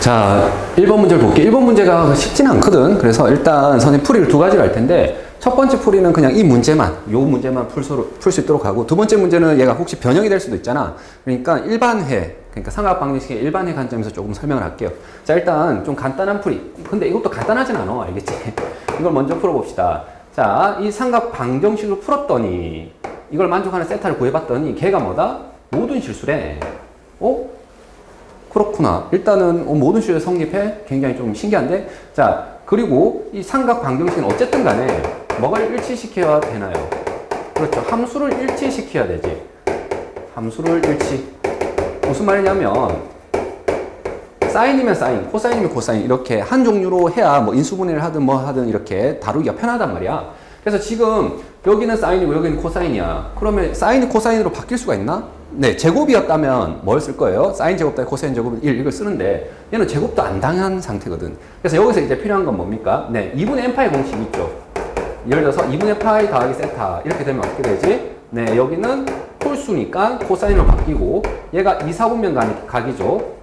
자, 1번 문제를 볼게요. 1번 문제가 쉽지는 않거든. 그래서 일단 선생님 풀이를 두 가지로 할 텐데, 첫 번째 풀이는 그냥 이 문제만, 요 문제만 풀 수 있도록 하고, 두 번째 문제는 얘가 혹시 변형이 될 수도 있잖아. 그러니까 일반회, 그러니까 삼각방정식의 일반회 관점에서 조금 설명을 할게요. 자, 일단 좀 간단한 풀이. 근데 이것도 간단하진 않아. 알겠지? 이걸 먼저 풀어봅시다. 자, 이 삼각방정식을 풀었더니, 이걸 만족하는 세타를 구해봤더니, 걔가 뭐다? 모든 실수래. 그렇구나. 일단은 모든 실수에 성립해. 굉장히 좀 신기한데? 자, 그리고 이 삼각 방정식은 어쨌든 간에 뭐를 일치시켜야 되나요? 그렇죠. 함수를 일치시켜야 되지. 함수를 일치. 무슨 말이냐면, 사인이면 사인, 코사인이면 코사인, 이렇게 한 종류로 해야 뭐 인수분해를 하든 뭐 하든 이렇게 다루기가 편하단 말이야. 그래서 지금 여기는 사인이고 여기는 코사인이야. 그러면 사인이 코사인으로 바뀔 수가 있나? 네, 제곱이었다면 뭘 쓸 거예요? 사인 제곱 더하기 코사인 제곱은 1 이걸 쓰는데 얘는 제곱도 안 당한 상태거든. 그래서 여기서 이제 필요한 건 뭡니까? 네, 2분의 n파이 공식 있죠. 예를 들어서 2분의 파이 더하기 세타 이렇게 되면 어떻게 되지? 네, 여기는 홀수니까 코사인으로 바뀌고 얘가 2, 4분면 각이죠.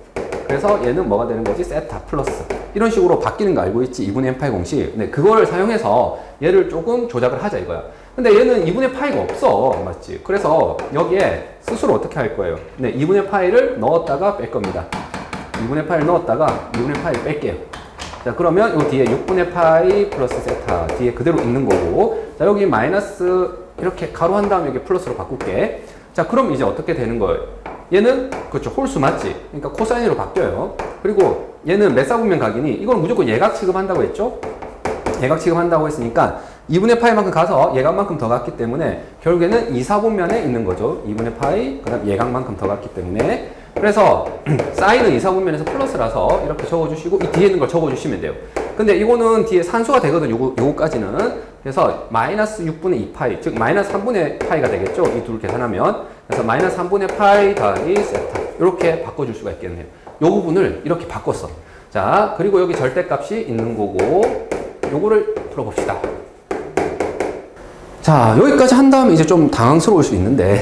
그래서 얘는 뭐가 되는 거지? 세타 플러스 이런 식으로 바뀌는 거 알고 있지? 2분의 n파이 공식. 네, 그걸 사용해서 얘를 조금 조작을 하자 이거야. 근데 얘는 2분의 파이가 없어. 맞지? 그래서 여기에 스스로 어떻게 할 거예요? 네, 2분의 파이를 넣었다가 뺄 겁니다. 2분의 파이를 넣었다가 2분의 파이를 뺄게요. 자, 그러면 이 뒤에 6분의 파이 플러스 세타 뒤에 그대로 있는 거고, 자, 여기 마이너스 이렇게 가로 한 다음에 여기 플러스로 바꿀게. 자, 그럼 이제 어떻게 되는 거예요? 얘는 그렇죠, 홀수 맞지? 그러니까 코사인으로 바뀌어요. 그리고 얘는 몇 사분면 각이니? 이건 무조건 예각 취급한다고 했죠? 예각 취급한다고 했으니까 2분의 파이만큼 가서 예각만큼 더 갔기 때문에 결국에는 2, 4분면에 있는 거죠. 2분의 파이, 그 다음 예각만큼 더 갔기 때문에. 그래서 사인은 2, 4분면에서 플러스라서 이렇게 적어주시고 이 뒤에 있는 걸 적어주시면 돼요. 근데 이거는 뒤에 산수가 되거든, 요거까지는. 그래서 마이너스 6분의 2파이, 즉 마이너스 3분의 파이가 되겠죠. 이 둘 계산하면. 그래서 마이너스 3분의 파이 더하기 세타 이렇게 바꿔줄 수가 있겠네요. 요 부분을 이렇게 바꿨어. 자, 그리고 여기 절대값이 있는 거고 요거를 풀어봅시다. 자, 여기까지 한 다음에 이제 좀 당황스러울 수 있는데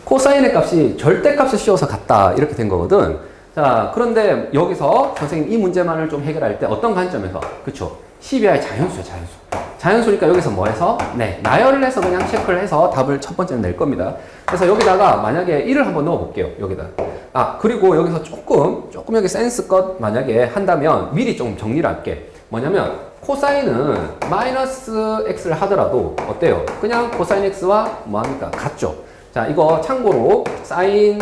코사인의 값이 절대값을 씌워서 같다 이렇게 된 거거든. 자, 그런데 여기서 선생님 이 문제만을 좀 해결할 때 어떤 관점에서? 그쵸? 12i 자연수야, 자연수. 자연수니까 여기서 뭐 해서? 네, 나열을 해서 그냥 체크를 해서 답을 첫 번째는 낼 겁니다. 그래서 여기다가 만약에 1을 한번 넣어 볼게요. 여기다. 아, 그리고 여기서 조금 여기 센스껏 만약에 한다면 미리 좀 정리를 할게. 뭐냐면 코사인은 마이너스 x를 하더라도 어때요? 그냥 코사인 x와 뭐합니까? 같죠? 자, 이거 참고로 사인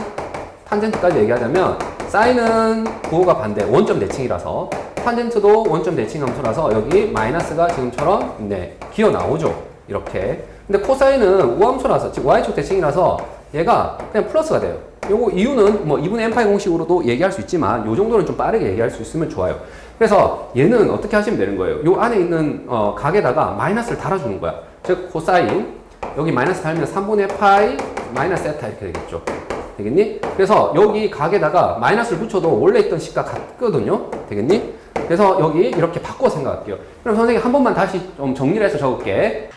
탄젠트까지 얘기하자면 사인은 부호가 반대, 원점 대칭이라서 탄젠트도 원점 대칭 함수라서 여기 마이너스가 지금처럼 네, 기어 나오죠. 이렇게. 근데 코사인은 우함수라서, 즉 y축 대칭이라서 얘가 그냥 플러스가 돼요. 요거 이유는 뭐 2분의 n파이 공식으로도 얘기할 수 있지만 요 정도는 좀 빠르게 얘기할 수 있으면 좋아요. 그래서 얘는 어떻게 하시면 되는 거예요? 요 안에 있는 각에다가 마이너스를 달아주는 거야. 즉 코사인 여기 마이너스 달면 3분의 파이 마이너스 세타 이렇게 되겠죠. 되겠니? 그래서 여기 각에다가 마이너스를 붙여도 원래 있던 식과 같거든요. 되겠니? 그래서 여기 이렇게 바꿔 생각할게요. 그럼 선생님 한 번만 다시 좀 정리를 해서 적을게.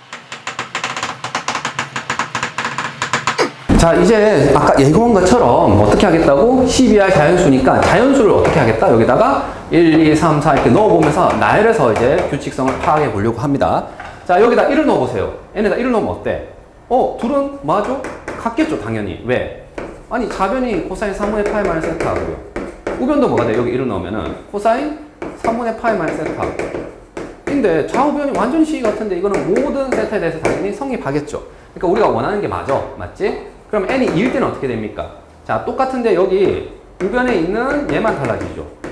자, 이제 아까 예고한 것처럼 어떻게 하겠다고? 12i 자연수니까 자연수를 어떻게 하겠다? 여기다가 1, 2, 3, 4 이렇게 넣어보면서 나열해서 이제 규칙성을 파악해 보려고 합니다. 자, 여기다 1을 넣어보세요. n에다 1을 넣으면 어때? 둘은 뭐하죠? 같겠죠, 당연히. 왜? 아니, 좌변이 코사인 3분의 파이 마이너스 세타 하고요. 우변도 뭐가 돼? 여기 1을 넣으면은 코사인 3분의 파이 마이너스 세타. 근데 좌우변이 완전 시 같은데 이거는 모든 세타에 대해서 당연히 성립하겠죠. 그러니까 우리가 원하는 게 맞지? 그럼 n이 2일 때는 어떻게 됩니까? 자, 똑같은데 여기 우변에 있는 얘만 달라지죠.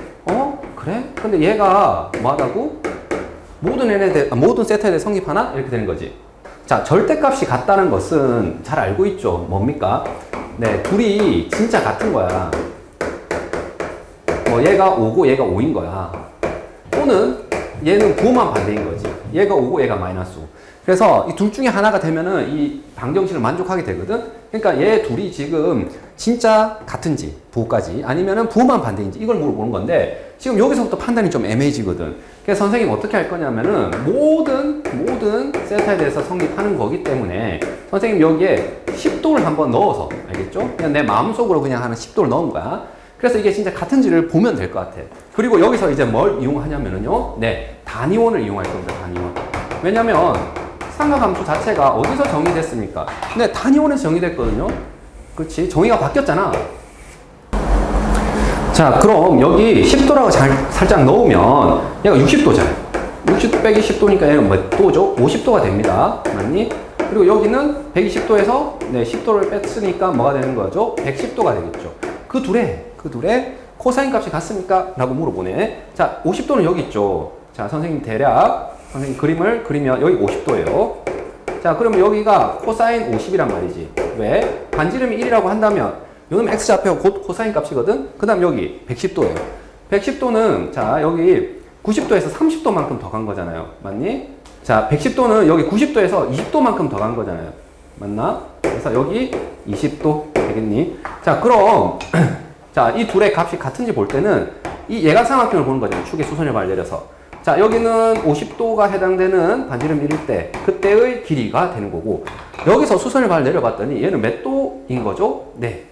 그래? 근데 얘가 뭐하다고? 모든 세타에 대해 성립하나? 이렇게 되는 거지. 자, 절대값이 같다는 것은 잘 알고 있죠. 뭡니까? 네, 둘이 진짜 같은 거야. 뭐 얘가 5고 얘가 5인 거야. 또는 얘는 부호만 반대인 거지. 얘가 5고 얘가 마이너스 5. 그래서 이 둘 중에 하나가 되면은 이 방정식을 만족하게 되거든. 그러니까 얘 둘이 지금 진짜 같은지 부호까지 아니면은 부호만 반대인지 이걸 물어보는 건데 지금 여기서부터 판단이 좀 애매해지거든. 그래서 선생님 어떻게 할 거냐면은 모든 세타에 대해서 성립하는 거기 때문에 선생님 여기에 10도를 한번 넣어서 알겠죠? 그냥 내 마음속으로 그냥 하는 10도를 넣은 거야. 그래서 이게 진짜 같은지를 보면 될 것 같아. 그리고 여기서 이제 뭘 이용하냐면은요. 네, 단위원을 이용할 겁니다. 단위원. 왜냐면 삼각함수 자체가 어디서 정의됐습니까? 네, 단위원에서 정의됐거든요. 그렇지? 정의가 바뀌었잖아. 자, 그럼 여기 10도라고 살짝 넣으면 얘가 60도잖아요. 60 빼기 10도니까 얘는 몇 도죠? 50도가 됩니다. 맞니? 그리고 여기는 120도에서 네, 10도를 뺐으니까 뭐가 되는 거죠? 110도가 되겠죠. 그 둘의 코사인 값이 같습니까? 라고 물어보네. 자, 50도는 여기 있죠. 자, 선생님 대략 선생님 그림을 그리면 여기 50도예요. 자, 그러면 여기가 코사인 50이란 말이지. 왜? 반지름이 1이라고 한다면 요놈 x좌표가 곧 코사인 값이거든. 그 다음 여기 110도예요. 110도는 자, 여기 90도에서 30도만큼 더 간 거잖아요. 맞니? 자, 110도는 여기 90도에서 20도만큼 더 간 거잖아요. 맞나? 그래서 여기 20도 되겠니? 자, 그럼 자, 이 둘의 값이 같은지 볼 때는 이 예각삼각형을 보는 거잖아요. 축의 수선을 발 내려서. 자, 여기는 50도가 해당되는 반지름 1일 때 그때의 길이가 되는 거고, 여기서 수선을 발 내려봤더니 얘는 몇 도인 거죠? 네,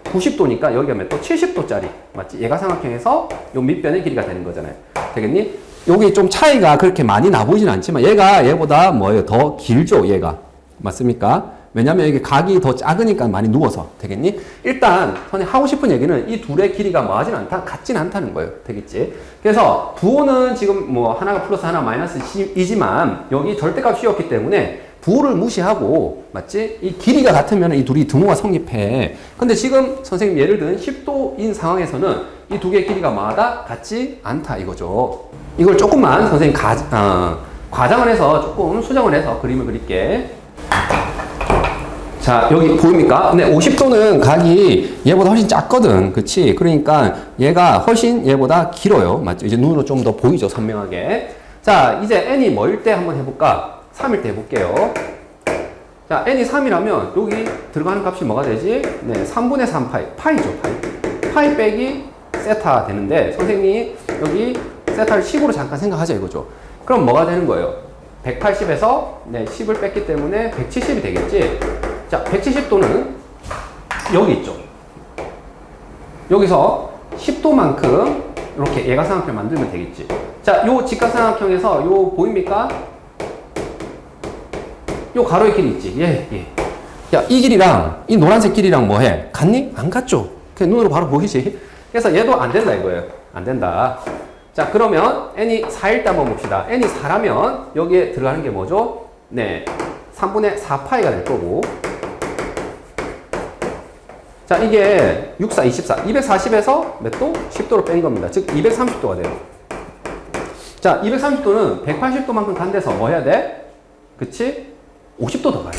90도니까 여기가 몇 도? 70도짜리 맞지? 예각삼각형에서 요 밑변의 길이가 되는 거잖아요. 되겠니? 여기 좀 차이가 그렇게 많이 나보이진 않지만 얘가 얘보다 뭐예요? 더 길죠, 얘가. 맞습니까? 왜냐면 이게 각이 더 작으니까 많이 누워서. 되겠니? 일단 선생님 하고 싶은 얘기는 이 둘의 길이가 뭐하진 않다? 같진 않다는 거예요. 되겠지? 그래서 부호는 지금 뭐 하나가 플러스 하나 마이너스 이지만 여기 절대값이었기 때문에 부호를 무시하고, 맞지? 이 길이가 같으면 이 둘이 등호가 성립해. 근데 지금 선생님 예를 든 10도인 상황에서는 이 두 개의 길이가 뭐하다? 같지 않다 이거죠. 이걸 조금만 선생님 과장을 해서 조금 수정을 해서 그림을 그릴게. 자, 여기 보입니까? 근데 50도는 각이 얘보다 훨씬 작거든. 그치? 그러니까 얘가 훨씬 얘보다 길어요. 맞죠? 이제 눈으로 좀 더 보이죠? 선명하게. 자, 이제 n이 뭐일 때 한번 해볼까? 3일 때 해볼게요. 자, n이 3이라면 여기 들어가는 값이 뭐가 되지? 네, 3분의 3파이. 파이죠, 파이. 파이 빼기 세타 되는데, 선생님이 여기 세타를 10으로 잠깐 생각하자 이거죠. 그럼 뭐가 되는 거예요? 180에서 네, 10을 뺐기 때문에 170이 되겠지? 자, 170도는 여기 있죠. 여기서 10도만큼 이렇게 예각삼각형을 만들면 되겠지. 자, 요 직각삼각형에서 요 보입니까? 요 가로의 길이 있지. 예. 야, 이 길이랑 이 노란색 길이랑 뭐해? 같니? 안 같죠? 그냥 눈으로 바로 보이지? 그래서 얘도 안 된다 이거예요. 안 된다. 자, 그러면 n이 4일 때 한번 봅시다. n이 4라면 여기에 들어가는 게 뭐죠? 네, 3분의 4파이가 될 거고. 자, 이게 6, 4, 24. 240에서 몇 도? 10도로 뺀 겁니다. 즉 230도가 돼요. 자, 230도는 180도만큼 간 데서 뭐 해야 돼? 그치? 50도 더 가요.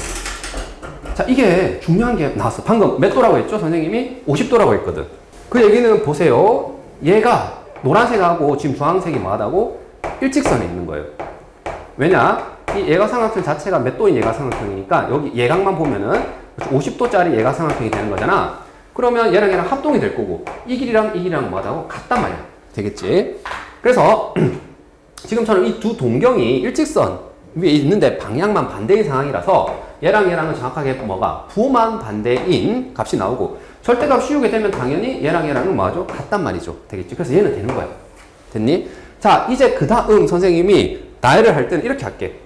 자, 이게 중요한 게 나왔어. 방금 몇 도라고 했죠? 선생님이 50도라고 했거든. 그 얘기는 보세요. 얘가 노란색하고 지금 주황색이 뭐하다고? 일직선에 있는 거예요. 왜냐? 이 예각삼각형 자체가 몇 도인 예각삼각형이니까 여기 예각만 보면은 50도짜리 예각삼각형이 되는 거잖아. 그러면 얘랑 합동이 될 거고 이 길이랑 뭐하다고? 같단 말이야. 되겠지? 그래서 지금처럼 이 두 동경이 일직선 위에 있는데 방향만 반대인 상황이라서 얘랑은 정확하게 뭐가? 부호만 반대인 값이 나오고 절대값 씌우게 되면 당연히 얘랑은 뭐하죠? 같단 말이죠. 되겠지? 그래서 얘는 되는 거야. 됐니? 자, 이제 그 다음 선생님이 나열을 할 때는 이렇게 할게.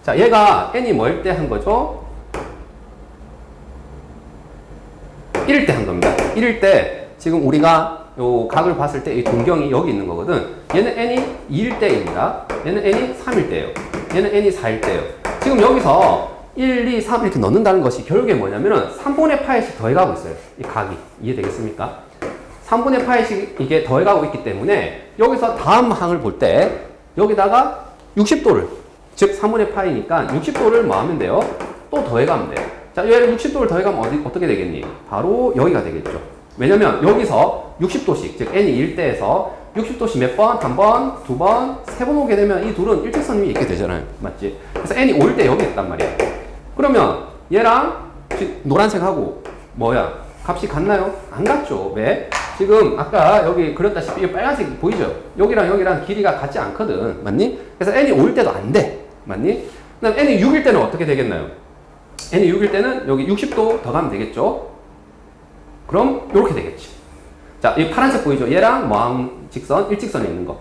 자, 얘가 n이 뭐일 때 한 거죠? 1일 때 한 겁니다. 1일 때 지금 우리가 요 각을 봤을 때 이 동경이 여기 있는 거거든. 얘는 n이 2일 때입니다. 얘는 n이 3일 때예요. 얘는 n이 4일 때예요. 지금 여기서 1, 2, 3 이렇게 넣는다는 것이 결국에 뭐냐면은 3분의 파이씩 더해가고 있어요. 이 각이. 이해되겠습니까? 3분의 파이씩 이게 더해가고 있기 때문에 여기서 다음 항을 볼 때 여기다가 60도를, 즉 3분의 파이니까 60도를 뭐 하면 돼요? 또 더해가면 돼요. 자, 얘를 60도를 더해가면 어떻게 되겠니? 바로 여기가 되겠죠. 왜냐면 여기서 60도씩, 즉 n이 1대에서 60도씩 몇 번? 한 번, 두 번, 세 번 오게 되면 이 둘은 일직선 위에 있게 되잖아요. 맞지? 그래서 n이 5일 때 여기 있단 말이야. 그러면 얘랑 노란색하고 뭐야? 값이 같나요? 안 같죠. 왜? 지금 아까 여기 그렸다시피 이 빨간색 보이죠? 여기랑 길이가 같지 않거든. 맞니? 그래서 n이 5일 때도 안 돼. 맞니? 그 다음 n이 6일 때는 어떻게 되겠나요? n이 6일 때는 여기 60도 더 가면 되겠죠? 그럼 이렇게 되겠지. 자, 이 파란색 보이죠? 얘랑 뭐한 직선, 일직선에 있는 거.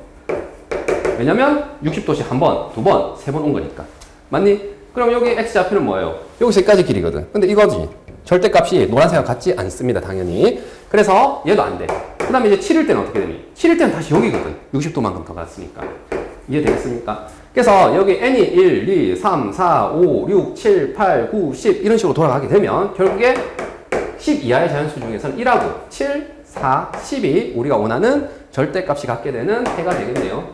왜냐면 60도씩 한 번, 두 번, 세 번 온 거니까. 맞니? 그럼 여기 x좌표는 뭐예요? 여기서까지 길이거든. 근데 이거지. 절대값이 노란색과 같지 않습니다. 당연히. 그래서 얘도 안 돼. 그 다음에 이제 7일 때는 어떻게 되니? 7일 때는 다시 여기거든. 60도만큼 더 갔으니까. 이해되겠습니까? 그래서 여기 n이 1, 2, 3, 4, 5, 6, 7, 8, 9, 10 이런 식으로 돌아가게 되면 결국에 10 이하의 자연수 중에서는 1하고 7, 4, 10이 우리가 원하는 절대값이 갖게 되는 해가 되겠네요.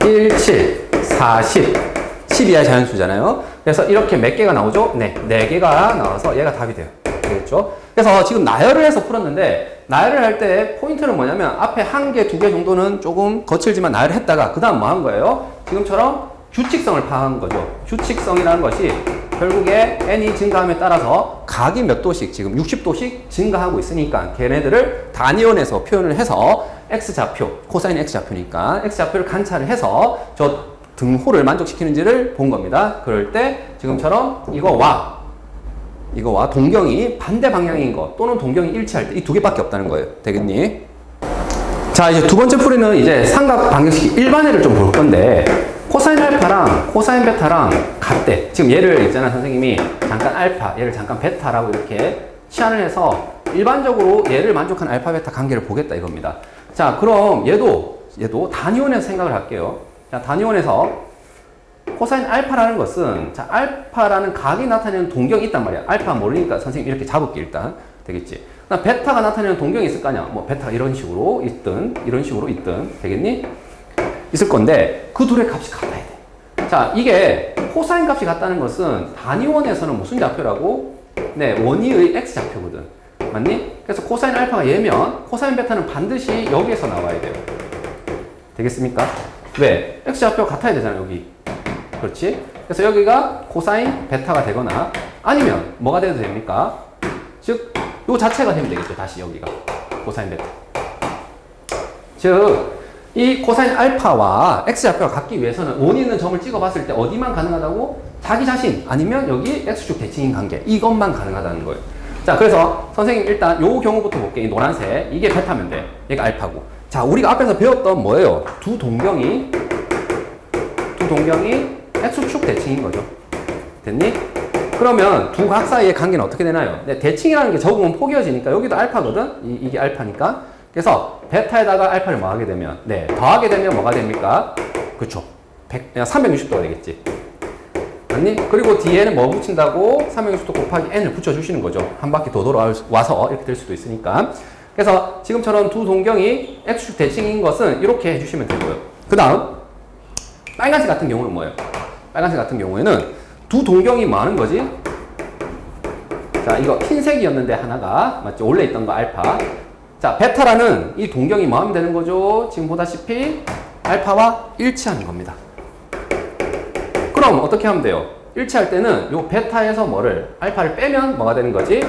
1, 7, 4, 10. 10 이하의 자연수잖아요. 그래서 이렇게 몇 개가 나오죠? 네, 4개가 나와서 얘가 답이 돼요. 되겠죠? 그래서 지금 나열을 해서 풀었는데 나열을 할 때 포인트는 뭐냐면 앞에 1개, 2개 정도는 조금 거칠지만 나열을 했다가 그 다음 뭐 한 거예요? 지금처럼 규칙성을 파악한 거죠. 규칙성이라는 것이 결국에 n이 증가함에 따라서 각이 몇 도씩 지금 60도씩 증가하고 있으니까 걔네들을 단위원에서 표현을 해서 x좌표, 코사인 x좌표니까 x좌표를 관찰을 해서 저 등호를 만족시키는지를 본 겁니다. 그럴 때 지금처럼 이거와 동경이 반대 방향인 것 또는 동경이 일치할 때 이 두 개밖에 없다는 거예요. 되겠니? 자, 이제 두 번째 풀이는 이제 삼각 방정식 일반회를 좀 볼 건데 코사인 알파랑 코사인 베타랑 같대. 지금 얘를 있잖아 선생님이 잠깐 알파, 얘를 잠깐 베타라고 이렇게 치환을 해서 일반적으로 얘를 만족한 알파 베타 관계를 보겠다 이겁니다. 자, 그럼 얘도 단위원에서 생각을 할게요. 자, 단위원에서 코사인 알파라는 것은 자, 알파라는 각이 나타내는 동경이 있단 말이야. 알파 모르니까 선생님 이렇게 잡을게 일단. 되겠지? 그다음 베타가 나타내는 동경이 있을 거 아니야. 뭐 베타가 이런 식으로 있든 이런 식으로 있든 되겠니? 있을 건데 그 둘의 값이 같아야 돼. 자, 이게 코사인 값이 같다는 것은 단위원에서는 무슨 좌표라고? 네, 원위의 x좌표거든. 맞니? 그래서 코사인 알파가 얘면 코사인 베타는 반드시 여기에서 나와야 돼요. 되겠습니까? 왜? x좌표가 같아야 되잖아, 여기. 그렇지? 그래서 여기가 코사인 베타가 되거나 아니면 뭐가 돼도 됩니까? 즉, 요 자체가 되면 되겠죠. 다시 여기가. 코사인 베타. 즉, 이 코사인 알파와 x좌표가 같기 위해서는 원이 있는 점을 찍어봤을 때 어디만 가능하다고? 자기 자신 아니면 여기 x축 대칭인 관계 이것만 가능하다는 거예요. 자, 그래서 선생님 일단 요 경우부터 볼게요. 이 노란색 이게 베타면 돼. 얘가 알파고. 자, 우리가 앞에서 배웠던 뭐예요? 두 동경이 x축 대칭인 거죠. 됐니? 그러면 두 각 사이의 관계는 어떻게 되나요? 네, 대칭이라는 게 적으면 포개어지니까 여기도 알파거든? 이게 알파니까. 그래서 베타에다가 알파를 뭐 하게 되면 네, 더하게 되면 뭐가 됩니까? 그쵸. 360도가 되겠지. 맞니? 그리고 뒤에는 뭐 붙인다고? 360도 곱하기 n을 붙여주시는 거죠. 한 바퀴 더 돌아와서 이렇게 될 수도 있으니까. 그래서 지금처럼 두 동경이 x축 대칭인 것은 이렇게 해주시면 되고요. 그 다음 빨간색 같은 경우는 뭐예요? 빨간색 같은 경우에는 두 동경이 뭐 하는 거지? 자, 이거 흰색이었는데 하나가 맞죠? 원래 있던 거 알파. 자, 베타라는 이 동경이 뭐 하면 되는 거죠? 지금 보다시피 알파와 일치하는 겁니다. 그럼 어떻게 하면 돼요? 일치할 때는 요 베타에서 뭐를 알파를 빼면 뭐가 되는 거지?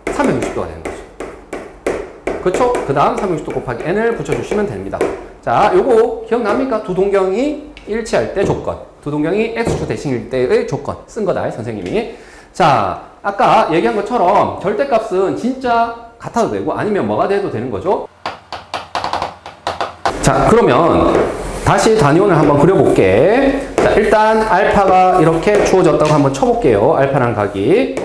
360도가 되는 거죠. 그쵸? 그 다음 360도 곱하기 n을 붙여주시면 됩니다. 자, 요거 기억납니까? 두 동경이 일치할 때 조건. 두 동경이 x축 대칭일 때의 조건. 쓴 거다, 선생님이. 자, 아까 얘기한 것처럼 절대값은 진짜 같아도 되고 아니면 뭐가 돼도 되는 거죠. 자, 그러면 다시 단위원을 한번 그려볼게. 자, 일단 알파가 이렇게 주어졌다고 한번 쳐볼게요. 알파라는 각이.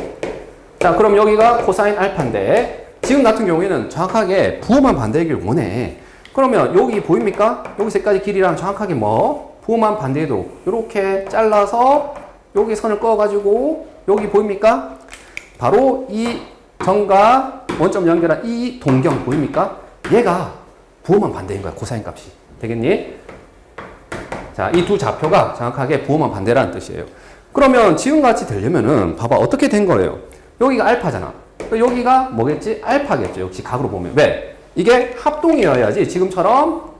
자, 그럼 여기가 코사인 알파인데 지금 같은 경우에는 정확하게 부호만 반대이길 원해. 그러면 여기 보입니까? 여기서까지 길이랑 정확하게 뭐? 부호만 반대도록 이렇게 잘라서 여기 선을 그어가지고 여기 보입니까? 바로 이 점과 원점 연결한 이 동경 보입니까? 얘가 부호만 반대인 거야. 코사인 값이. 되겠니? 자, 이 두 좌표가 정확하게 부호만 반대라는 뜻이에요. 그러면 지금같이 되려면은 봐봐 어떻게 된 거예요? 여기가 알파잖아. 여기가 뭐겠지? 알파겠죠. 역시 각으로 보면. 왜? 이게 합동이어야지 지금처럼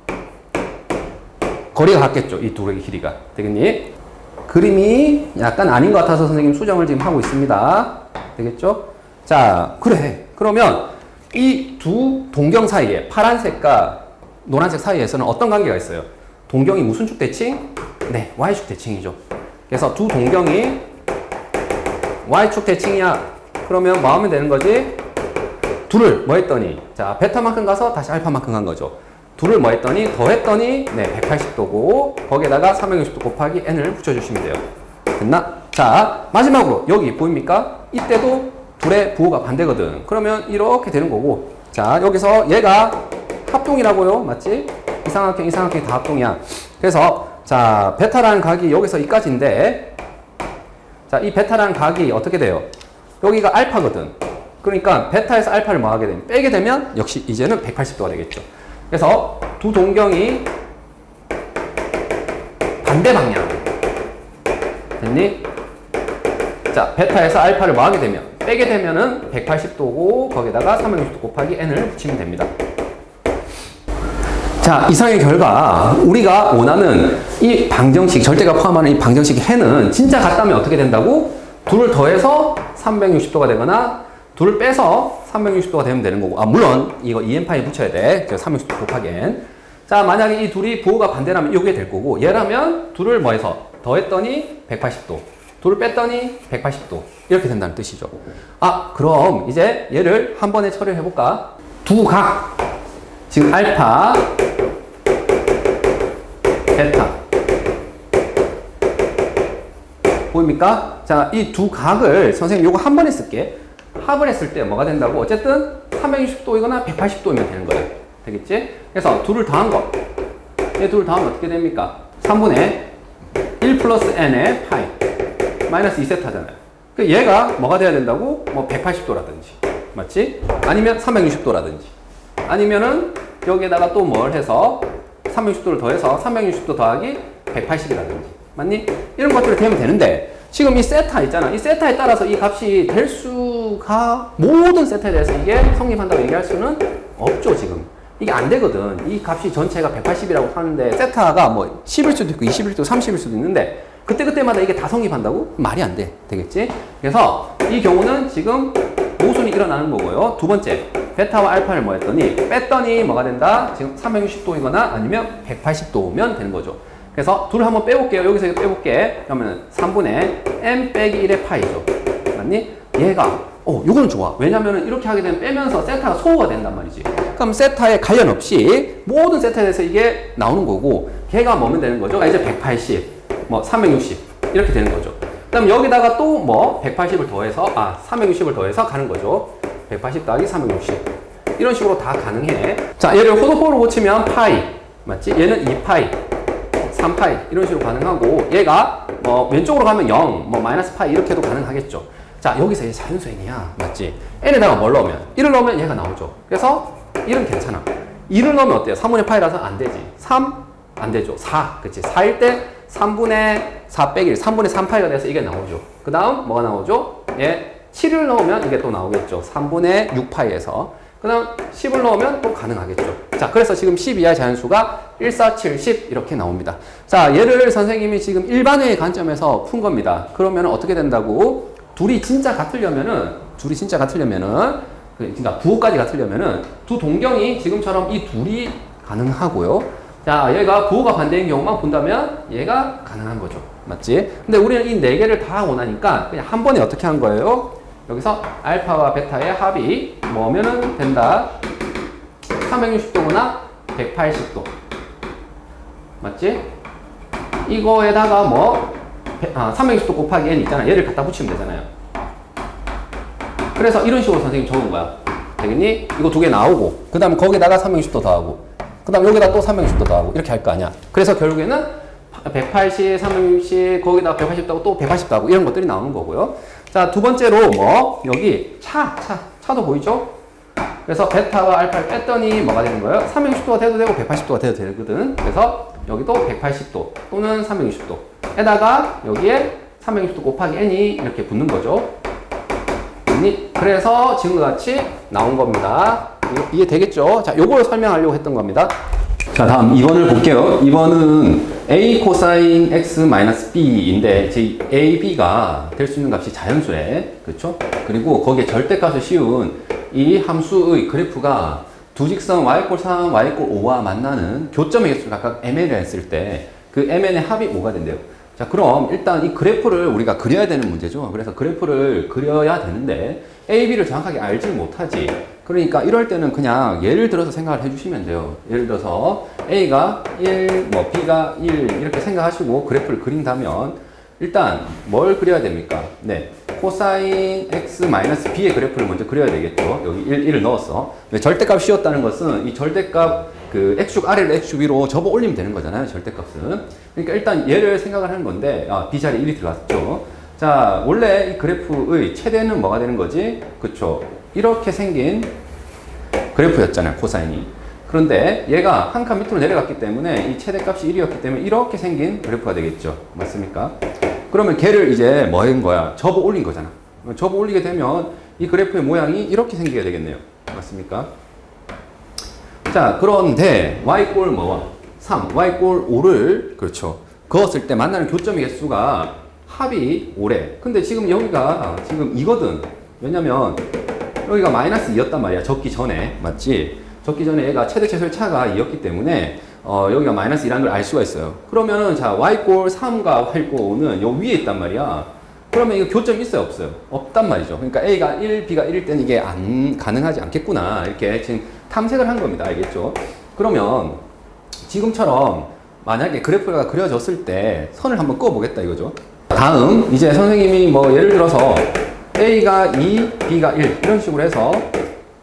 거리가 같겠죠. 이 두 개의 길이가. 되겠니? 그림이 약간 아닌 것 같아서 선생님 수정을 지금 하고 있습니다. 되겠죠? 자, 그래. 그러면 이 두 동경 사이에 파란색과 노란색 사이에서는 어떤 관계가 있어요? 동경이 무슨 축 대칭? 네, y축 대칭이죠. 그래서 두 동경이 y축 대칭이야. 그러면 뭐 하면 되는 거지? 둘을 뭐 했더니, 자, 베타만큼 가서 다시 알파만큼 간 거죠. 둘을 뭐 했더니, 더했더니, 네, 180도고, 거기에다가 360도 곱하기 n을 붙여주시면 돼요. 됐나? 자, 마지막으로, 여기 보입니까? 이때도 둘의 부호가 반대거든. 그러면 이렇게 되는 거고, 자, 여기서 얘가 합동이라고요. 맞지? 이삼각형, 이삼각형이 다 합동이야. 그래서, 자, 베타라는 각이 여기서 이까지인데, 자, 이 베타라는 각이 어떻게 돼요? 여기가 알파거든. 그러니까 베타에서 알파를 뭐 하게 되면 빼게 되면 역시 이제는 180도가 되겠죠. 그래서 두 동경이 반대 방향. 됐니? 자, 베타에서 알파를 뭐 하게 되면 빼게 되면은 180도고 거기다가 360도 곱하기 n을 붙이면 됩니다. 자, 이상의 결과 우리가 원하는 이 방정식, 절대가 포함하는 이 방정식 해는 진짜 같다면 어떻게 된다고? 둘을 더해서 360도가 되거나 둘을 빼서 360도가 되면 되는 거고, 아, 물론 이거 EN파이 붙여야 돼. 360도 곱하기 n. 자, 만약에 이 둘이 부호가 반대라면 이게 될 거고, 얘라면 둘을 뭐 해서 더했더니 180도, 둘을 뺐더니 180도 이렇게 된다는 뜻이죠. 아, 그럼 이제 얘를 한 번에 처리를 해볼까? 두 각, 지금 알파, 베타 보입니까? 자, 이 두 각을 선생님 요거 한 번에 쓸게. 합을 했을 때 뭐가 된다고? 어쨌든 360도이거나 180도이면 되는 거예요. 되겠지? 그래서 둘을 더한 거, 얘 둘을 더하면 어떻게 됩니까? 3분의 1 플러스 n의 파이 마이너스 2세타잖아요. 그 얘가 뭐가 돼야 된다고? 뭐 180도라든지, 맞지? 아니면 360도라든지, 아니면은 여기에다가 또 뭘 해서 360도를 더해서 360도 더하기 180이라든지, 맞니? 이런 것들을 되면 되는데, 지금 이 세타 있잖아. 이 세타에 따라서 이 값이 될 수가, 모든 세타에 대해서 이게 성립한다고 얘기할 수는 없죠, 지금. 이게 안 되거든. 이 값이 전체가 180이라고 하는데, 세타가 뭐 10일 수도 있고 20일 수도 30일 수도 있는데, 그때그때마다 이게 다 성립한다고? 말이 안 돼. 되겠지? 그래서 이 경우는 지금 모순이 일어나는 거고요. 두 번째, 베타와 알파를 뭐 했더니, 뺐더니 뭐가 된다? 지금 360도이거나 아니면 180도면 되는 거죠. 그래서 둘을 한번 빼볼게요. 여기서 이거 빼볼게. 그러면 3분의 n 빼기 1의 파이죠. 맞니? 얘가, 요거는 좋아. 왜냐면은 이렇게 하게 되면 빼면서 세타가 소호가 된단 말이지. 그럼 세타에 관련 없이 모든 세타에 대해서 이게 나오는 거고, 걔가 뭐면 되는 거죠? 이제 180, 뭐 360 이렇게 되는 거죠. 그다음 여기다가 또 뭐 180을 더해서 360을 더해서 가는 거죠. 180 더하기 360 이런 식으로 다 가능해. 자, 얘를 호도포로 고치면 파이, 맞지? 얘는 2파이, 3파이 이런 식으로 가능하고, 얘가 뭐 왼쪽으로 가면 0, 뭐 마이너스 파이 이렇게도 가능하겠죠. 자, 여기서 얘 자연수 n이야, 맞지? n에다가 뭘 넣으면? 1을 넣으면 얘가 나오죠. 그래서 1은 괜찮아. 2를 넣으면 어때요? 3분의 파이라서 안 되지. 3? 안 되죠. 4, 그치? 4일 때 3분의 4 빼기 1, 3분의 3파이가 돼서 이게 나오죠. 그 다음 뭐가 나오죠? 예, 7을 넣으면 이게 또 나오겠죠. 3분의 6파이에서. 그 다음 10을 넣으면 또 가능하겠죠. 자, 그래서 지금 10 이하의 자연수가 1, 4, 7, 10 이렇게 나옵니다. 자, 얘를 선생님이 지금 일반회의 관점에서 푼 겁니다. 그러면 어떻게 된다고? 둘이 진짜 같으려면은, 그러니까 부호까지 같으려면은 두 동경이 지금처럼 이 둘이 가능하고요. 자, 얘가 부호가 반대인 경우만 본다면 얘가 가능한 거죠. 맞지? 근데 우리는 이 네 개를 다 원하니까 그냥 한 번에 어떻게 한 거예요? 여기서 알파와 베타의 합이 뭐면은 된다? 360도구나 180도. 맞지? 이거에다가 뭐 360도 곱하기 n 있잖아. 얘를 갖다 붙이면 되잖아요. 그래서 이런 식으로 선생님 적은 거야. 되겠니? 이거 두 개 나오고, 그 다음에 거기다가 360도 더하고, 그 다음 여기다 또 360도 더하고 이렇게 할 거 아니야. 그래서 결국에는 180, 360, 거기다 180 더하고 또 180 더하고 이런 것들이 나오는 거고요. 자, 두 번째로 뭐 여기 차도 보이죠? 그래서 베타와 알파를 뺐더니 뭐가 되는 거예요? 360도가 돼도 되고 180도가 돼도 되거든. 그래서 여기도 180도 또는 360도 에다가 여기에 360도 곱하기 n이 이렇게 붙는 거죠. 그래서 지금과 같이 나온 겁니다. 이게 되겠죠? 자, 요걸 설명하려고 했던 겁니다. 자, 다음 2번을 볼게요. 2번은 a 코사인 x 마이너스 b인데 제 a, b가 될 수 있는 값이 자연수에, 그렇죠? 그리고 거기에 절대값을 씌운 이 함수의 그래프가 두 직선 y 꼴 3, y 꼴 5와 만나는 교점의 개수를 각각 mn을 했을 때 그 mn의 합이 뭐가 된대요? 자, 그럼 일단 이 그래프를 우리가 그려야 되는 문제죠. 그래서 그래프를 그려야 되는데 a, b를 정확하게 알지 못하지. 그러니까 이럴 때는 그냥 예를 들어서 생각을 해주시면 돼요. 예를 들어서 A가 1, 뭐 B가 1 이렇게 생각하시고 그래프를 그린다면 일단 뭘 그려야 됩니까? 네, 코사인 x 마이너스 b의 그래프를 먼저 그려야 되겠죠. 여기 1을 넣었어. 절대값 씌웠다는 것은 이 절대값 그 x축 아래로 x축 위로 접어 올리면 되는 거잖아요. 절대값은. 그러니까 일단 얘를 생각을 하는 건데 B 자리에 1이 들어갔죠. 자, 원래 이 그래프의 최대는 뭐가 되는 거지? 그쵸. 이렇게 생긴 그래프였잖아요. 코사인이. 그런데 얘가 한 칸 밑으로 내려갔기 때문에 이 최대값이 1이었기 때문에 이렇게 생긴 그래프가 되겠죠. 맞습니까? 그러면 걔를 이제 뭐 한 거야? 접어 올린 거잖아. 접어 올리게 되면 이 그래프의 모양이 이렇게 생기게 되겠네요. 맞습니까? 자, 그런데 y 꼴 뭐와? 3, y 꼴 5를 그렇죠. 그었을 때 만나는 교점의 개수가 합이 5래. 근데 지금 여기가 지금 2거든. 왜냐면 여기가 마이너스 2였단 말이야. 적기 전에. 맞지? 적기 전에 얘가 최대 최소의 차가 2였기 때문에 여기가 마이너스 2라는 걸 알 수가 있어요. 그러면은 자 y꼴 3과 y꼴 5는 요 위에 있단 말이야. 그러면 이거 교점이 있어요 없어요? 없단 말이죠. 그러니까 A가 1, B가 1일 때는 이게 가능하지 않겠구나. 이렇게 지금 탐색을 한 겁니다. 알겠죠? 그러면 지금처럼 만약에 그래프가 그려졌을 때 선을 한번 그어보겠다 이거죠. 다음 이제 선생님이 뭐 예를 들어서 A가 2, B가 1 이런 식으로 해서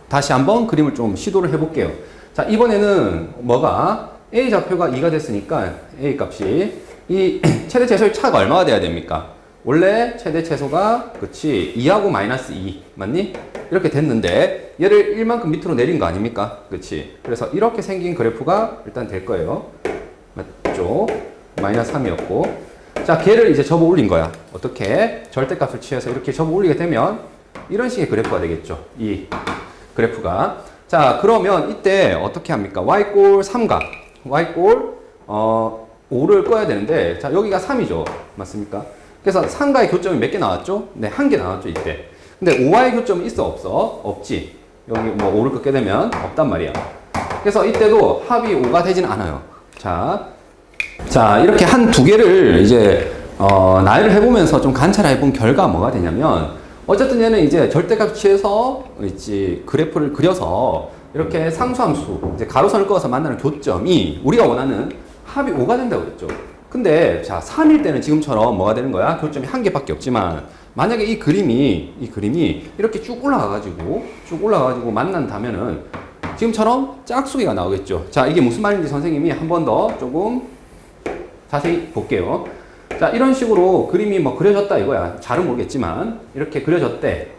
다시 한번 그림을 좀 시도를 해볼게요. 자, 이번에는 뭐가 A 좌표가 2가 됐으니까 A 값이 이 최대 최소의 차가 얼마가 돼야 됩니까? 원래 최대 최소가 그치 2하고 마이너스 2 맞니? 이렇게 됐는데 얘를 1만큼 밑으로 내린 거 아닙니까? 그치? 그래서 이렇게 생긴 그래프가 일단 될 거예요. 맞죠? 마이너스 3이었고 자, 걔를 이제 접어 올린 거야. 어떻게? 절대값을 취해서 이렇게 접어 올리게 되면 이런 식의 그래프가 되겠죠. 이 그래프가. 자, 그러면 이때 어떻게 합니까? y꼴 3과 y꼴 5를 꺼야 되는데 자, 여기가 3이죠. 맞습니까? 그래서 3과의 교점이 몇 개 나왔죠? 네, 1개 나왔죠, 이때. 근데 5와의 교점이 있어, 없어? 없지. 여기 뭐 5를 끄게 되면 없단 말이야. 그래서 이때도 합이 5가 되진 않아요. 자, 이렇게 한 두 개를 이제 나열을 해보면서 좀 관찰해 본 결과 뭐가 되냐면 어쨌든 얘는 이제 절대값 취해서 있지 그래프를 그려서 이렇게 상수함수 이제 가로선을 그어서 만나는 교점이 우리가 원하는 합이 5가 된다고 그랬죠. 근데 자 3일 때는 지금처럼 뭐가 되는 거야? 교점이 한 개밖에 없지만 만약에 이 그림이 이렇게 쭉 올라가가지고 만난다면은 지금처럼 짝수기가 나오겠죠. 자, 이게 무슨 말인지 선생님이 한 번 더 조금 자세히 볼게요. 자, 이런 식으로 그림이 뭐 그려졌다 이거야. 잘은 모르겠지만 이렇게 그려졌대.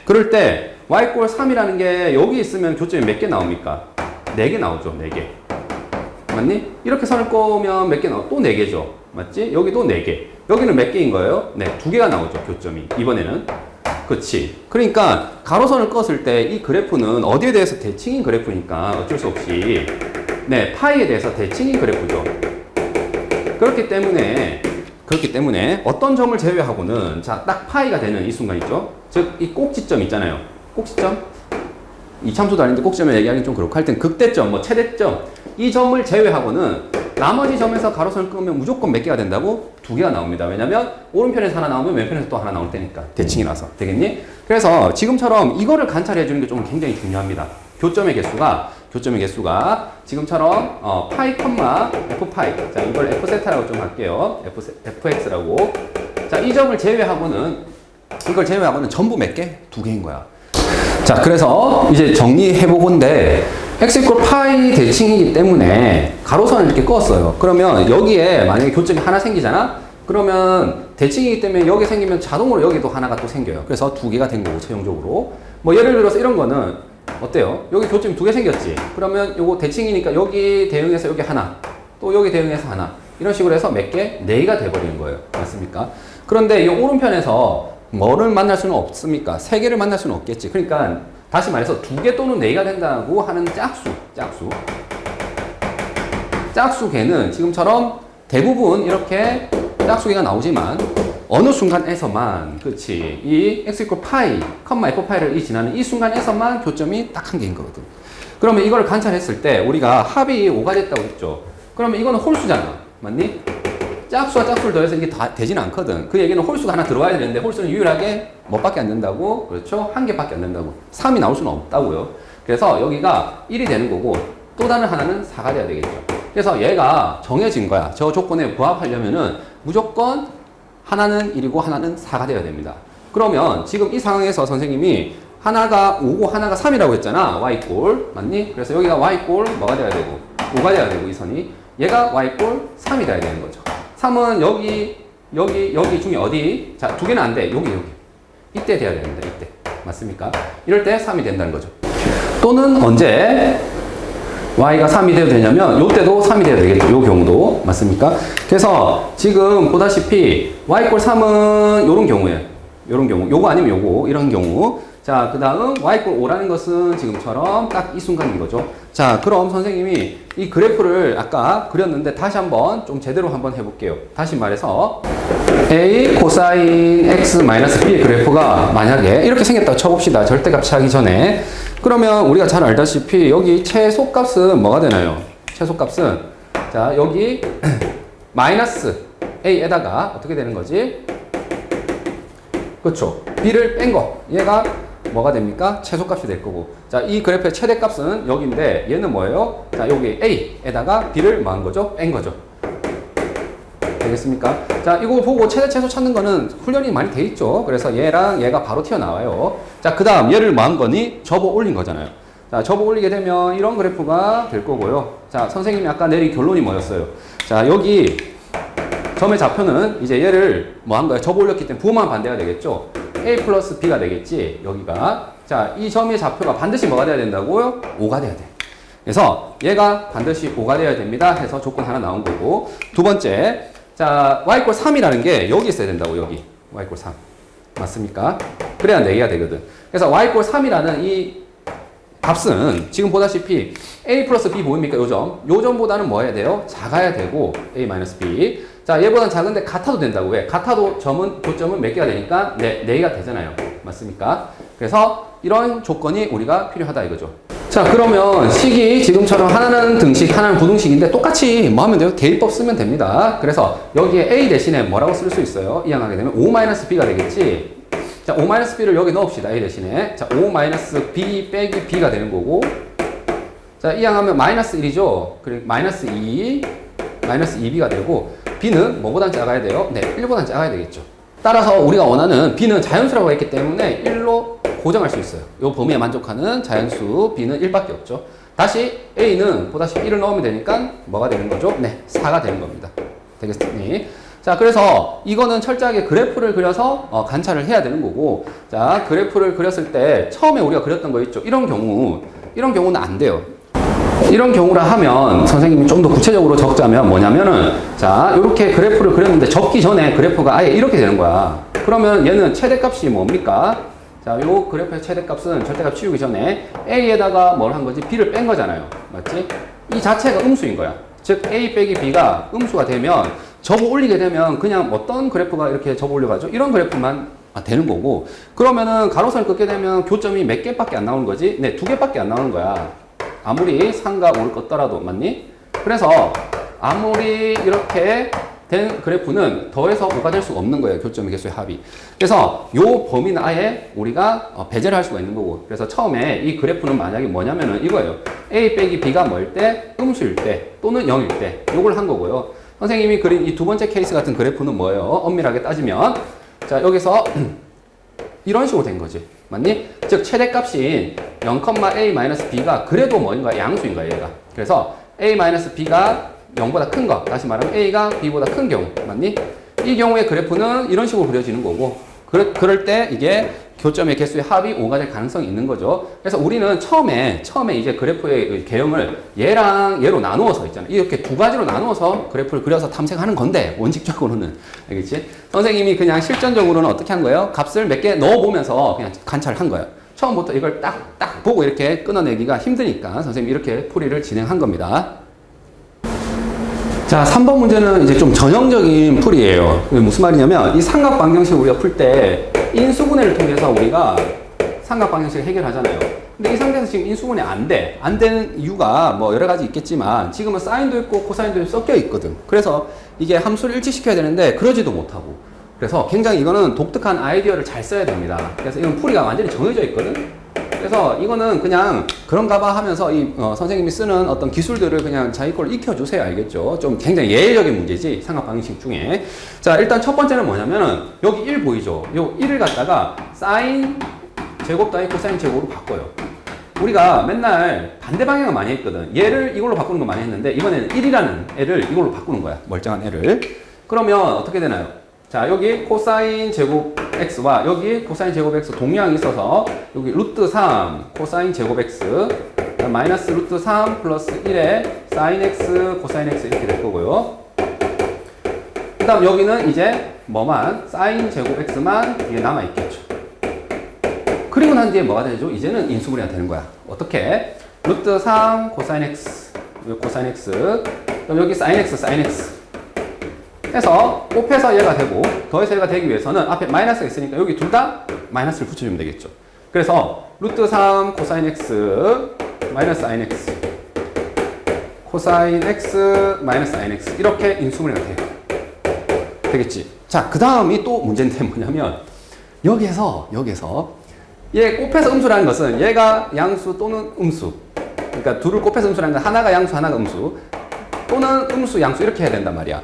그럴 때 y꼴 3이라는 게 여기 있으면 교점이 몇 개 나옵니까? 4개 나오죠. 4개. 맞니? 이렇게 선을 꺼면 몇 개 나와? 또 4개죠. 맞지? 여기도 4개. 여기는 몇 개인 거예요? 네, 2개가 나오죠. 교점이. 이번에는. 그치. 그러니까 가로선을 껐을 때 이 그래프는 어디에 대해서 대칭인 그래프니까 어쩔 수 없이 네, 파이에 대해서 대칭인 그래프죠. 그렇기 때문에 어떤 점을 제외하고는 자, 딱 파이가 되는 이 순간 있죠. 즉, 이 꼭지점 있잖아요. 꼭지점? 이 참수도 아닌데 꼭지점을 얘기하기 좀 그렇고 하여튼 극대점, 뭐 최대점 이 점을 제외하고는 나머지 점에서 가로선을 끄면 무조건 몇 개가 된다고? 2개가 나옵니다. 왜냐면 오른편에서 하나 나오면 왼편에서 또 하나 나올 테니까 대칭이라서 되겠니? 그래서 지금처럼 이거를 관찰해 주는 게 좀 굉장히 중요합니다. 교점의 개수가 지금처럼 파이 컴마 f 파이 자 이걸 f 세타라고 좀 할게요. fx라고 자 이 점을 제외하고는 전부 몇 개? 2개인 거야. 자, 그래서 이제 정리해보건데 x 이퀄 파이 대칭이기 때문에 가로선을 이렇게 그었어요. 그러면 여기에 만약에 교점이 하나 생기잖아? 그러면 대칭이기 때문에 여기 생기면 자동으로 여기도 하나가 또 생겨요. 그래서 2개가 된 거고 최종적으로 뭐 예를 들어서 이런 거는 어때요? 여기 교점이 2개 생겼지? 그러면 요거 대칭이니까 여기 대응해서 여기 하나 또 여기 대응해서 하나 이런 식으로 해서 몇 개? 4개가 돼버리는 거예요. 맞습니까? 그런데 이 오른편에서 뭐를 만날 수는 없습니까? 3개를 만날 수는 없겠지. 그러니까 다시 말해서 2개 또는 4개가 된다고 하는 짝수개는 지금처럼 대부분 이렇게 짝수개가 나오지만 어느 순간에서만 그렇지 이 x 이퀄 파이 컴마 f 파이를 지나는 이 순간에서만 교점이 딱 한 개인 거거든. 그러면 이걸 관찰했을 때 우리가 합이 5가 됐다고 했죠. 그러면 이거는 홀수잖아. 맞니? 짝수와 짝수를 더해서 이게 다 되지는 않거든. 그 얘기는 홀수가 하나 들어와야 되는데 홀수는 유일하게 몇 밖에 안 된다고? 그렇죠? 한 개밖에 안 된다고. 3이 나올 수는 없다고요. 그래서 여기가 1이 되는 거고 또 다른 하나는 4가 돼야 되겠죠. 그래서 얘가 정해진 거야. 저 조건에 부합하려면은 무조건 하나는 1이고 하나는 4가 돼야 됩니다. 그러면 지금 이 상황에서 선생님이 하나가 5고 하나가 3이라고 했잖아. y꼴. 맞니? 그래서 여기가 y꼴 뭐가 돼야 되고 5가 돼야 되고 이 선이 얘가 y꼴 3이 돼야 되는 거죠. 3은 여기 중에 어디? 자, 두 개는 안 돼. 여기. 이때 돼야 됩니다. 이때. 맞습니까? 이럴 때 3이 된다는 거죠. 또는 언제 y가 3이 돼도 되냐면 요때도 3이 돼야 되겠죠. 요 경우도. 맞습니까? 그래서 지금 보다시피 y꼴 3은 요런 경우에 요런 경우. 요거 아니면 요거. 이런 경우. 자, 그 다음 y꼴 5라는 것은 지금처럼 딱 이 순간인 거죠. 자, 그럼 선생님이 이 그래프를 아까 그렸는데 다시 한번 좀 제대로 한번 해볼게요. 다시 말해서 a 코사인 x 마이너스 b의 그래프가 만약에 이렇게 생겼다고 쳐봅시다. 절대값 취하기 전에. 그러면 우리가 잘 알다시피 여기 최소값은 뭐가 되나요? 최소값은 자, 여기 마이너스 a에다가 어떻게 되는 거지? 그렇죠. b를 뺀 거. 얘가 뭐가 됩니까? 최소값이 될 거고. 자, 이 그래프의 최대값은 여기인데 얘는 뭐예요? 자, 여기 a에다가 b를 뭐 한 거죠? 뺀 거죠. 되겠습니까? 자, 이거 보고 최대 최소 찾는 거는 훈련이 많이 돼 있죠. 그래서 얘랑 얘가 바로 튀어나와요. 자, 그 다음 얘를 뭐 한 거니? 접어 올린 거잖아요. 자, 접어 올리게 되면 이런 그래프가 될 거고요. 자, 선생님이 아까 내린 결론이 뭐였어요? 자, 여기 점의 좌표는 이제 얘를 뭐 한 거야? 접어 올렸기 때문에 부호만 반대가 되겠죠. a 플러스 b가 되겠지. 여기가. 자, 이 점의 좌표가 반드시 뭐가 돼야 된다고요? 5가 돼야 돼. 그래서 얘가 반드시 5가 돼야 됩니다. 해서 조건 하나 나온 거고. 두 번째. 자, y꼴 3이라는 게 여기 있어야 된다고. 여기. y꼴 3. 맞습니까? 그래야 4개가 되거든. 그래서 y꼴 3이라는 이 값은 지금 보다시피 a 플러스 b 보입니까? 요점. 요점보다는 뭐 해야 돼요? 작아야 되고 a 마이너스 b. 자, 얘보다는 작은데 같아도 된다고. 왜? 같아도 점은, 교점은 몇 개가 되니까 4개가 되잖아요. 맞습니까? 그래서 이런 조건이 우리가 필요하다 이거죠. 자, 그러면 식이 지금처럼 하나는 등식, 하나는 부등식인데 똑같이 뭐 하면 돼요? 대입법 쓰면 됩니다. 그래서 여기에 a 대신에 뭐라고 쓸 수 있어요? 이항하게 되면 5-b가 되겠지. 자, 5-b를 여기 넣읍시다. a 대신에. 자, 5-b 빼기 b가 되는 거고. 자, 이항하면 마이너스 1이죠. 그리고 마이너스 2, 마이너스 2b가 되고 b는 뭐보단 작아야 돼요? 네, 1보단 작아야 되겠죠. 따라서 우리가 원하는 b는 자연수라고 했기 때문에 1로 고정할 수 있어요. 이 범위에 만족하는 자연수 b는 1밖에 없죠. 다시 a는 보다시피 1을 넣으면 되니까 뭐가 되는 거죠? 네, 4가 되는 겁니다. 되겠습니? 자, 그래서 이거는 철저하게 그래프를 그려서 관찰을 해야 되는 거고, 자, 그래프를 그렸을 때 처음에 우리가 그렸던 거 있죠? 이런 경우는 안 돼요. 이런 경우라 하면 선생님이 좀 더 구체적으로 적자면 뭐냐면은 자, 이렇게 그래프를 그렸는데 적기 전에 그래프가 아예 이렇게 되는 거야. 그러면 얘는 최대값이 뭡니까? 자, 요 그래프의 최대값은 절대값 치우기 전에 a에다가 뭘 한 거지? b를 뺀 거잖아요. 맞지? 이 자체가 음수인 거야. 즉 a 빼기 b가 음수가 되면 접어 올리게 되면 그냥 어떤 그래프가 이렇게 접어 올려가죠? 이런 그래프만 되는 거고, 그러면은 가로선을 긋게 되면 교점이 몇 개밖에 안 나오는 거지? 네, 2개밖에 안 나오는 거야. 아무리 3과 5를 껐더라도. 맞니? 그래서 아무리 이렇게 된 그래프는 더해서 5가 될 수가 없는 거예요. 교점의 개수의 합이. 그래서 요 범위는 아예 우리가 배제를 할 수가 있는 거고, 그래서 처음에 이 그래프는 만약에 뭐냐면은 이거예요. a 빼기 b가 뭐일 때? 음수일 때 또는 0일 때 요걸 한 거고요. 선생님이 그린 이 두 번째 케이스 같은 그래프는 뭐예요? 엄밀하게 따지면 자, 여기서 이런 식으로 된 거지. 맞니? 즉 최대값인 0,a-b가 그래도 뭐인가? 양수인가 얘가. 그래서 a-b가 0보다 큰 거, 다시 말하면 a가 b보다 큰 경우. 맞니? 이 경우의 그래프는 이런 식으로 그려지는 거고, 그럴 때 이게 교점의 개수의 합이 5가 될 가능성이 있는 거죠. 그래서 우리는 처음에 이제 그래프의 개형을 얘랑 얘로 나누어서 있잖아요. 이렇게 두 가지로 나누어서 그래프를 그려서 탐색하는 건데, 원칙적으로는. 알겠지? 선생님이 그냥 실전적으로는 어떻게 한 거예요? 값을 몇 개 넣어보면서 그냥 관찰을 한 거예요. 처음부터 이걸 딱 보고 이렇게 끊어내기가 힘드니까 선생님이 이렇게 풀이를 진행한 겁니다. 자, 3번 문제는 이제 좀 전형적인 풀이에요. 무슨 말이냐면 이 삼각방정식을 우리가 풀 때 인수분해를 통해서 우리가 삼각방정식을 해결하잖아요. 근데 이 상태에서 지금 인수분해 안 돼. 안 되는 이유가 뭐 여러 가지 있겠지만 지금은 사인도 있고 코사인도 섞여 있거든. 그래서 이게 함수를 일치시켜야 되는데 그러지도 못하고. 그래서 굉장히 이거는 독특한 아이디어를 잘 써야 됩니다. 그래서 이건 풀이가 완전히 정해져 있거든. 그래서 이거는 그냥 그런가 봐 하면서 이 선생님이 쓰는 어떤 기술들을 그냥 자기 걸 익혀주세요. 알겠죠? 좀 굉장히 예외적인 문제지. 삼각 방정식 중에. 자, 일단 첫 번째는 뭐냐면은 여기 1 보이죠? 요 1을 갖다가 사인 제곱 따위 코사인 제곱으로 바꿔요. 우리가 맨날 반대 방향을 많이 했거든. 얘를 이걸로 바꾸는 거 많이 했는데 이번에는 1이라는 애를 이걸로 바꾸는 거야. 멀쩡한 애를. 그러면 어떻게 되나요? 자, 여기 코사인 제곱 x와 여기 코사인 제곱 x 동량이 있어서 여기 루트 3 코사인 제곱 x 마이너스 루트 3 플러스 1에 사인 x 코사인 x 이렇게 될 거고요. 그 다음 여기는 이제 뭐만 사인 제곱 x만 이게 남아있겠죠. 그리고 난 뒤에 뭐가 되죠? 이제는 인수분해가 되는 거야. 어떻게? 루트 3 코사인 x 코사인 x 그럼 여기 사인 x 사인 x 해서 곱해서 얘가 되고 더해서 얘가 되기 위해서는 앞에 마이너스가 있으니까 여기 둘 다 마이너스를 붙여주면 되겠죠. 그래서 루트 3 코사인 x 마이너스 사인 x 코사인 x 마이너스 사인 x 이렇게 인수분해가 돼요. 되겠지. 자, 그 다음이 또 문제인데 뭐냐면 여기에서 얘 곱해서 음수라는 것은 얘가 양수 또는 음수, 그러니까 둘을 곱해서 음수라는 건 하나가 양수 하나가 음수 또는 음수 양수 이렇게 해야 된단 말이야.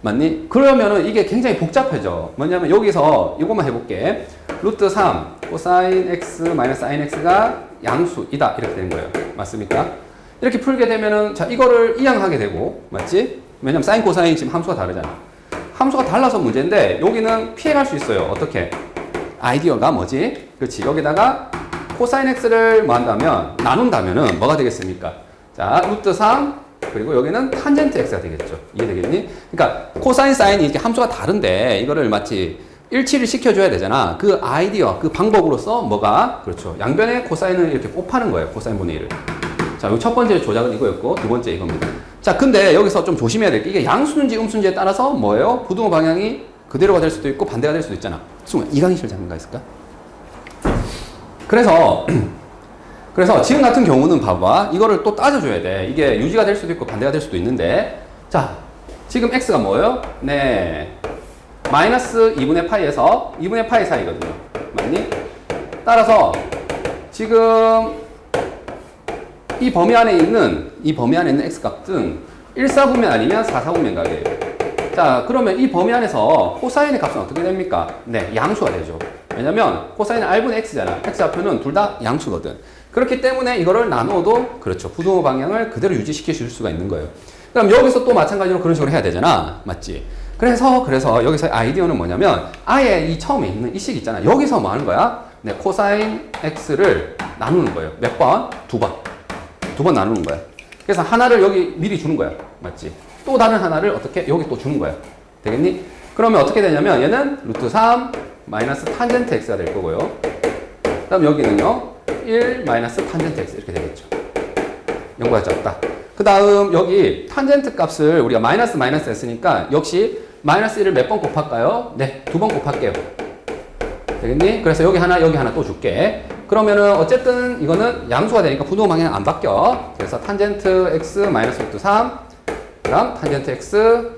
맞니? 그러면은 이게 굉장히 복잡해져. 뭐냐면 여기서 이것만 해볼게. 루트 3 코사인 x 마이너스 사인 x가 양수이다 이렇게 되는 거예요. 맞습니까? 이렇게 풀게 되면은 자 이거를 이항하게 되고 맞지? 왜냐면 사인 코사인 지금 함수가 다르잖아. 함수가 달라서 문제인데 여기는 피해갈 수 있어요. 어떻게? 아이디어가 뭐지? 그렇지. 여기다가 코사인 x를 뭐 한다면 나눈다면은 뭐가 되겠습니까? 자 루트 3 그리고 여기는 탄젠트 x가 되겠죠. 이해되겠니? 그러니까 코사인 사인이 이렇게 함수가 다른데 이거를 마치 일치를 시켜줘야 되잖아. 그 아이디어, 그 방법으로서 뭐가 그렇죠. 양변의 코사인을 이렇게 곱하는 거예요. 코사인 분의 1을. 자, 첫 번째 조작은 이거였고 두 번째 이겁니다. 자, 근데 여기서 좀 조심해야 될 게 이게 양수인지 음수인지에 따라서 뭐예요? 부등호 방향이 그대로가 될 수도 있고 반대가 될 수도 있잖아. 순간 이강인실 장면가 있을까? 그래서 지금 같은 경우는 봐봐. 이거를 또 따져줘야 돼. 이게 유지가 될 수도 있고 반대가 될 수도 있는데 자, 지금 x가 뭐예요? 네. 마이너스 2분의 파이에서 2분의 파이 사이거든요. 맞니? 따라서 지금 이 범위 안에 있는 x값은 1사분면 아니면 4사분면 값이에요. 자, 그러면 이 범위 안에서 코사인의 값은 어떻게 됩니까? 네, 양수가 되죠. 왜냐면 코사인은 r분의 x잖아. x좌표는 둘 다 양수거든. 그렇기 때문에 이거를 나눠도 그렇죠. 부등호 방향을 그대로 유지시켜 줄 수가 있는 거예요. 그럼 여기서 또 마찬가지로 그런 식으로 해야 되잖아. 맞지? 그래서 여기서 아이디어는 뭐냐면 아예 이 처음에 있는 이 식 있잖아. 여기서 뭐 하는 거야? 네, 코사인 x를 나누는 거예요. 몇 번? 두 번. 두 번 나누는 거야. 그래서 하나를 여기 미리 주는 거야. 맞지? 또 다른 하나를 어떻게? 여기 또 주는 거야. 되겠니? 그러면 어떻게 되냐면 얘는 루트 3 마이너스 탄젠트 x가 될 거고요. 그 다음 여기는요. 1 마이너스 탄젠트 x 이렇게 되겠죠. 연구할 수 없다. 그 다음 여기 탄젠트 값을 우리가 마이너스 했으니까 역시 마이너스 1을 몇 번 곱할까요? 네, 두 번 곱할게요. 되겠니? 그래서 여기 하나 또 줄게. 그러면은 어쨌든 이거는 양수가 되니까 부등호 방향 안 바뀌어. 그래서 탄젠트 x 마이너스 루트 3 그다음 탄젠트 x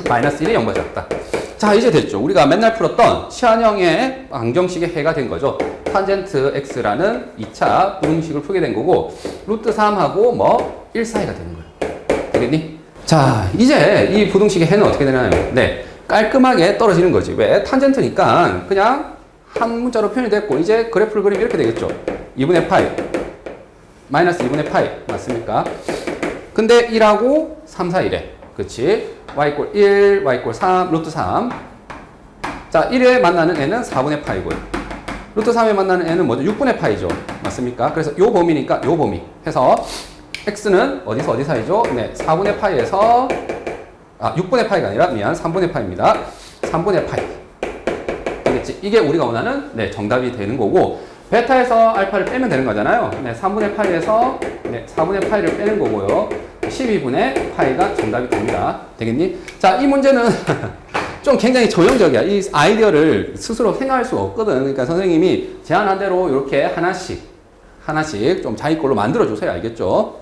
마이너스 1이 0보다 작다. 자, 이제 됐죠. 우리가 맨날 풀었던 시한형의 방정식의 해가 된 거죠. 탄젠트 x라는 2차 부등식을 풀게 된 거고 루트 3하고 뭐 1 사이가 되는 거예요. 되겠니? 자, 이제 이 부등식의 해는 어떻게 되나요? 네, 깔끔하게 떨어지는 거지. 왜? 탄젠트니까 그냥 한 문자로 표현이 됐고 이제 그래프를 그리면 이렇게 되겠죠. 2분의 파이 마이너스 2분의 파이 맞습니까? 근데 1하고 3 사이래. 그치? y 이꼴 1, y 이꼴 3, 루트 3. 자, 1에 만나는 애는 4분의 파이고요. 루트 3에 만나는 애는 뭐죠? 6분의 파이죠. 맞습니까? 그래서 요 범위니까 요 범위 해서 x는 어디서 어디 사이죠? 네, 4분의 파이에서 6분의 파이가 아니라 미안 3분의 파이입니다. 3분의 파이. 되겠지? 이게 우리가 원하는 네, 정답이 되는 거고 베타에서 알파를 빼면 되는 거잖아요. 네, 3분의 파이에서 네, 4분의 파이를 빼는 거고요. 12분의 파이가 정답이 됩니다. 되겠니? 자, 이 문제는 좀 굉장히 조형적이야. 이 아이디어를 스스로 생각할 수가 없거든. 그러니까 선생님이 제안한 대로 이렇게 하나씩 하나씩 좀 자기 걸로 만들어 주세요. 알겠죠?